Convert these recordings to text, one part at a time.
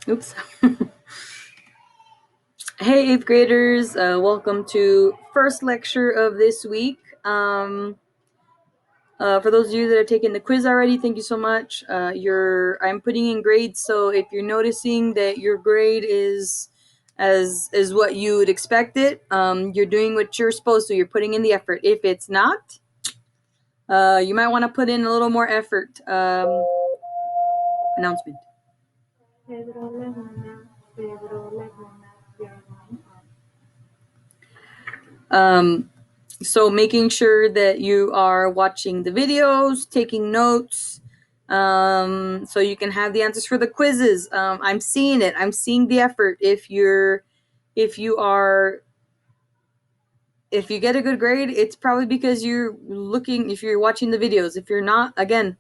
Oops. Hey, 8th graders. Welcome to first lecture of this week. For those of you that are taking the quiz already, thank you so much. I'm putting in grades, so if you're noticing that your grade is as what you would expect it, you're doing what you're supposed to. You're putting in the effort. If it's not, you might want to put in a little more effort. Announcement. So making sure that you are watching the videos, taking notes, so you can have the answers for the quizzes. I'm seeing it. I'm seeing the effort. If you get a good grade, it's probably because if you're watching the videos. If you're not, again,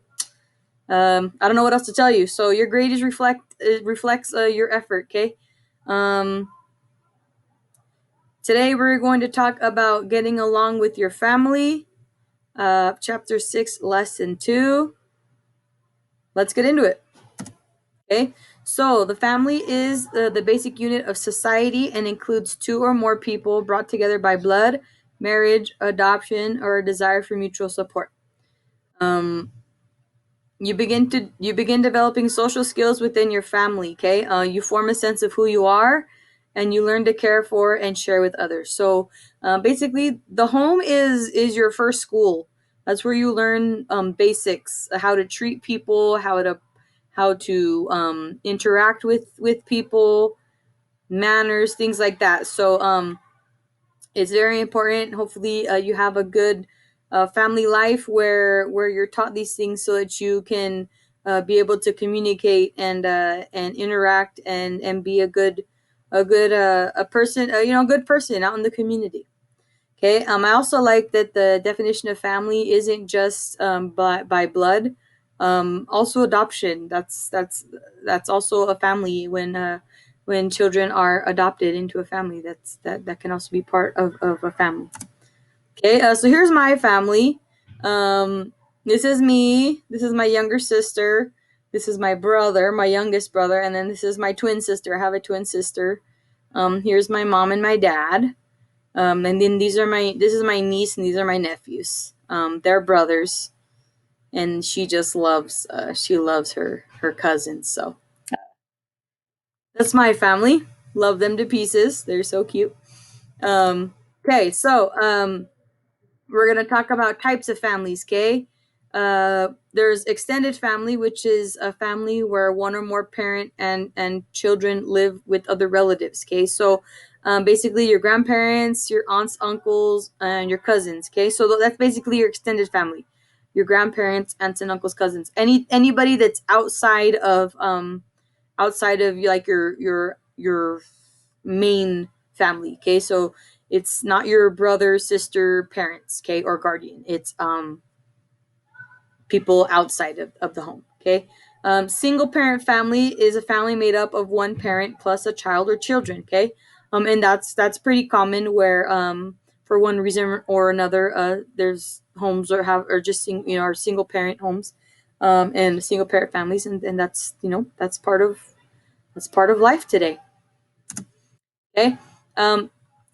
I don't know what else to tell you. So your grade reflects your effort. Okay. Today we're going to talk about getting along with your family. Chapter 6, lesson 2. Let's get into it. Okay, so the family is the basic unit of society and includes two or more people brought together by blood, marriage, adoption, or a desire for mutual support. You begin developing social skills within your family. Okay, you form a sense of who you are, and you learn to care for and share with others. So basically, the home is your first school. That's where you learn basics, how to treat people, how to interact with people, manners, things like that. So it's very important. Hopefully, you have a good family life where you're taught these things so that you can be able to communicate and interact and be a good person, good person out in the community. Okay. I also like that the definition of family isn't just by blood. Also adoption. That's also a family when children are adopted into a family. That can also be part of a family. Okay. So here's my family. This is me. This is my younger sister. This is my brother, my youngest brother, and then this is my twin sister. I have a twin sister. Here's my mom and my dad. And then this is my niece and these are my nephews. They're brothers, and she just loves her cousins. So that's my family. Love them to pieces. They're so cute. Okay, so we're gonna talk about types of families. Okay, there's extended family, which is a family where one or more parent and children live with other relatives. Okay, so basically your grandparents, your aunts, uncles, and your cousins. Okay, so that's basically your extended family, your grandparents, aunts and uncles, cousins. Anybody that's outside of like your main family. Okay, so it's not your brother, sister, parents, okay, or guardian. It's people outside of the home. Okay. Single parent family is a family made up of one parent plus a child or children. Okay. And that's pretty common where for one reason or another there's homes or just are single parent homes and single parent families, and that's part of life today. Okay.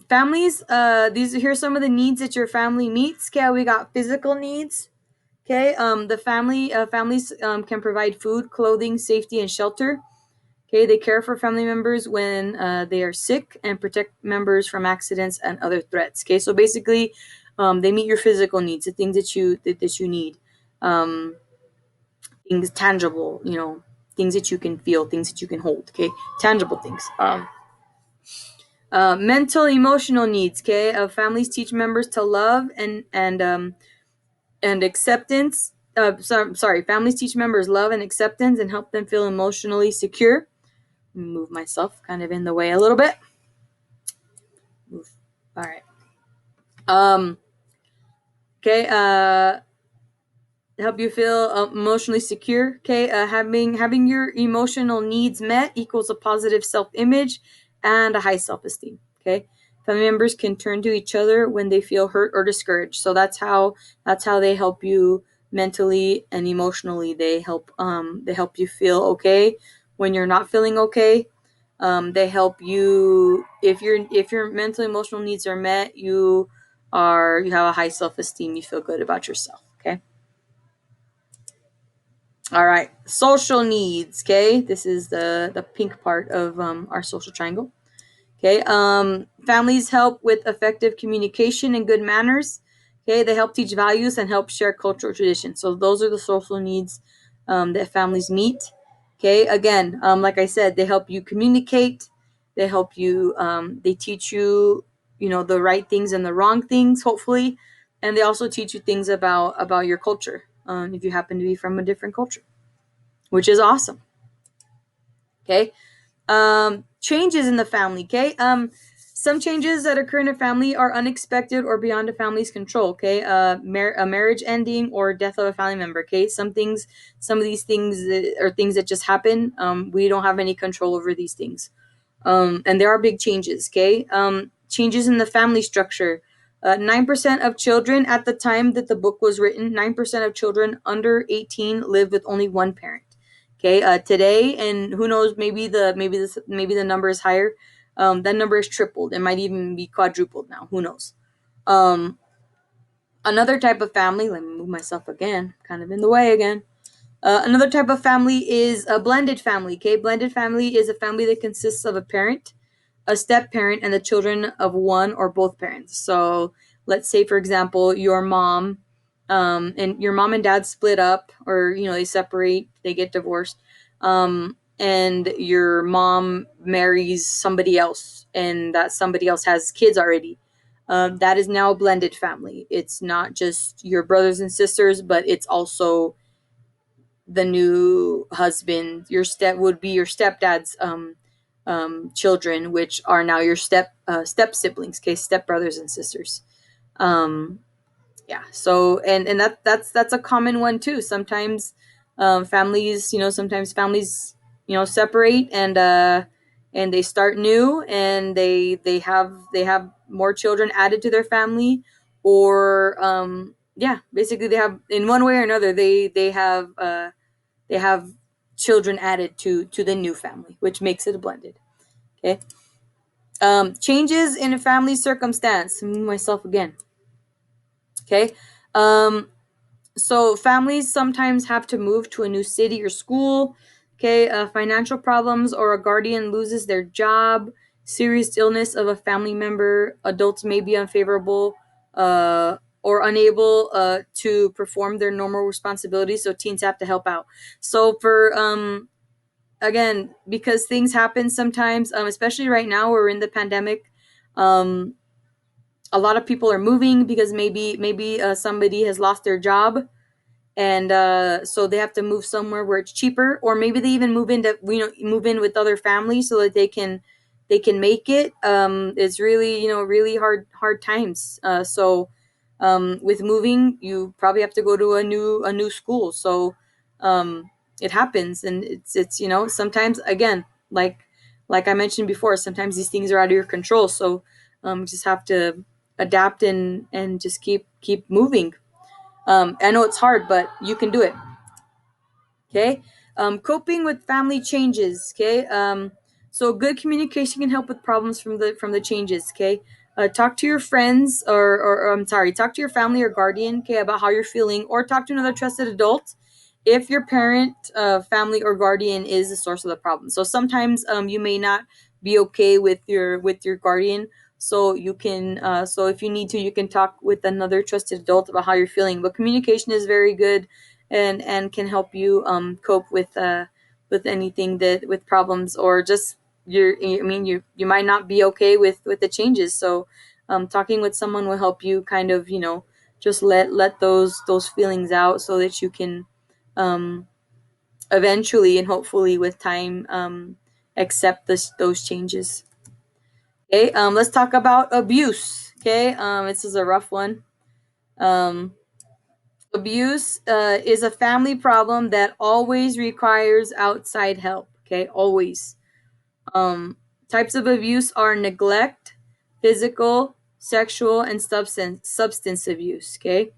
Families, here's some of the needs that your family meets. Okay, we got physical needs. Okay, families can provide food, clothing, safety, and shelter. Okay, they care for family members when they are sick and protect members from accidents and other threats. Okay, so basically, they meet your physical needs, the things that you need, um, things tangible, things that you can feel, things that you can hold. Okay, tangible things. Mental, emotional needs. Okay, families teach members to love and acceptance. Families teach members love and acceptance and help them feel emotionally secure. Move myself kind of in the way a little bit. Move. All right. Okay. Help you feel emotionally secure. Okay. Having your emotional needs met equals a positive self-image and a high self-esteem. Okay. Family members can turn to each other when they feel hurt or discouraged. So that's how they help you mentally and emotionally. They help you feel okay when you're not feeling okay. They help you if your mental emotional needs are met. You have a high self esteem. You feel good about yourself. Okay. All right. Social needs. Okay. This is the pink part of our social triangle. Okay. Families help with effective communication and good manners. Okay. They help teach values and help share cultural traditions. So those are the social needs that families meet. Okay. Again, like I said, they help you communicate. They help you. They teach you, the right things and the wrong things. Hopefully, and they also teach you things about your culture. If you happen to be from a different culture, which is awesome. Okay. Changes in the family. Okay. Some changes that occur in a family are unexpected or beyond a family's control. Okay. A marriage ending or death of a family member. Okay. Some of these things are things that just happen. We don't have any control over these things. And there are big changes. Okay. Changes in the family structure. 9% of children at the time that the book was written, 9% of children under 18 live with only one parent. Okay. Today, and who knows, maybe the number is higher. That number is tripled. It might even be quadrupled now. Who knows? Um, Another type of family. Let me move myself again. Kind of in the way again. Another type of family is a blended family. Okay, blended family is a family that consists of a parent, a step parent, and the children of one or both parents. So let's say, for example, your mom and dad split up, or they separate, they get divorced, and your mom marries somebody else, and that somebody else has kids already. That is now a blended family. It's not just your brothers and sisters, but it's also the new husband. Your step would be your stepdad's children, which are now your step siblings, okay, step brothers and sisters. Um, yeah. So and that's a common one too. Sometimes families separate, and they start new, and they have more children added to their family, or yeah, basically they have, in one way or another, they have children added to the new family, which makes it a blended. Okay. Changes in a family circumstance. Myself again. Okay. Um, so families sometimes have to move to a new city or school. Okay. Financial problems, or a guardian loses their job. Serious illness of a family member. Adults may be unfavorable or unable to perform their normal responsibilities. So teens have to help out. So for again, because things happen sometimes, especially right now we're in the pandemic. um, a lot of people are moving because maybe somebody has lost their job, and so they have to move somewhere where it's cheaper, or maybe they even move in with other families so that they can make it. It's really, really hard times. So with moving, you probably have to go to a new school. So it happens, and it's sometimes, again, like I mentioned before, sometimes these things are out of your control. So you just have to adapt and just keep moving. I know it's hard, but you can do it. Okay. Coping with family changes. Okay. So good communication can help with problems from the changes. Okay. Talk to your friends, or I'm sorry, talk to your family or guardian, okay, about how you're feeling, or talk to another trusted adult if your parent, family, or guardian is the source of the problem. So sometimes you may not be okay with your guardian, so so if you need to, you can talk with another trusted adult about how you're feeling. But communication is very good, and can help you cope with anything, that with problems, or just you might not be okay with the changes. So talking with someone will help you kind of just let those feelings out, so that you can um eventually, and hopefully with time, accept those changes. Okay. Let's talk about abuse. Okay. This is a rough one. um Abuse is a family problem that always requires outside help. Okay, always. Um, Types of abuse are neglect, physical, sexual, and substance abuse. Okay.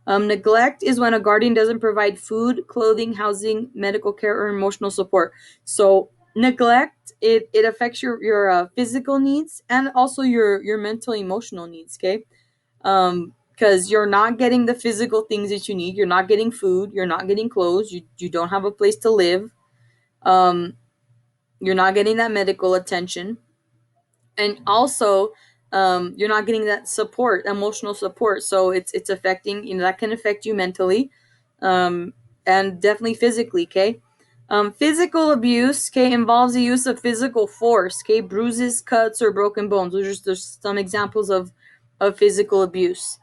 Neglect is when a guardian doesn't provide food, clothing, housing, medical care, or emotional support. So neglect, it affects your physical needs and also your mental emotional needs. Okay, because you're not getting the physical things that you need. You're not getting food, you're not getting clothes, you don't have a place to live, um you're not getting that medical attention, and also you're not getting that support, emotional support. So it's affecting, that can affect you mentally, um and definitely physically. Okay, physical abuse, okay, involves the use of physical force. Okay, bruises, cuts, or broken bones. Those are just some examples of physical abuse.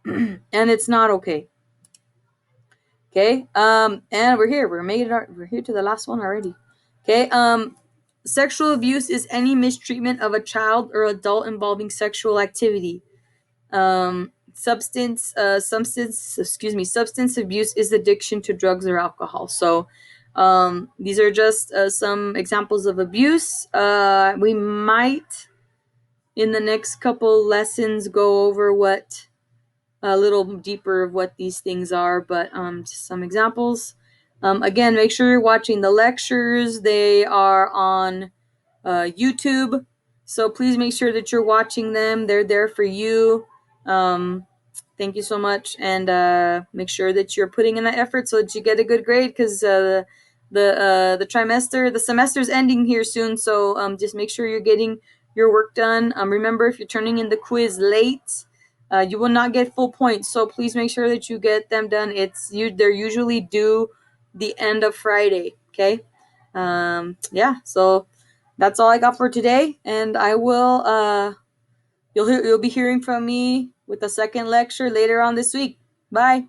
And it's not okay. Okay, and we're here to the last one already. Okay, sexual abuse is any mistreatment of a child or adult involving sexual activity. Substance abuse is addiction to drugs or alcohol. So these are just some examples of abuse. We might in the next couple lessons go over what a little deeper of what these things are, but just some examples. Again, make sure you're watching the lectures. They are on YouTube. So please make sure that you're watching them. They're there for you. Um, Thank you so much, and make sure that you're putting in that effort so that you get a good grade, because the semester's ending here soon. So just make sure you're getting your work done. Remember, if you're turning in the quiz late, you will not get full points. So please make sure that you get them done. They're usually due the end of Friday. Okay. Yeah. So that's all I got for today, and I will you'll be hearing from me with the second lecture later on this week. Bye.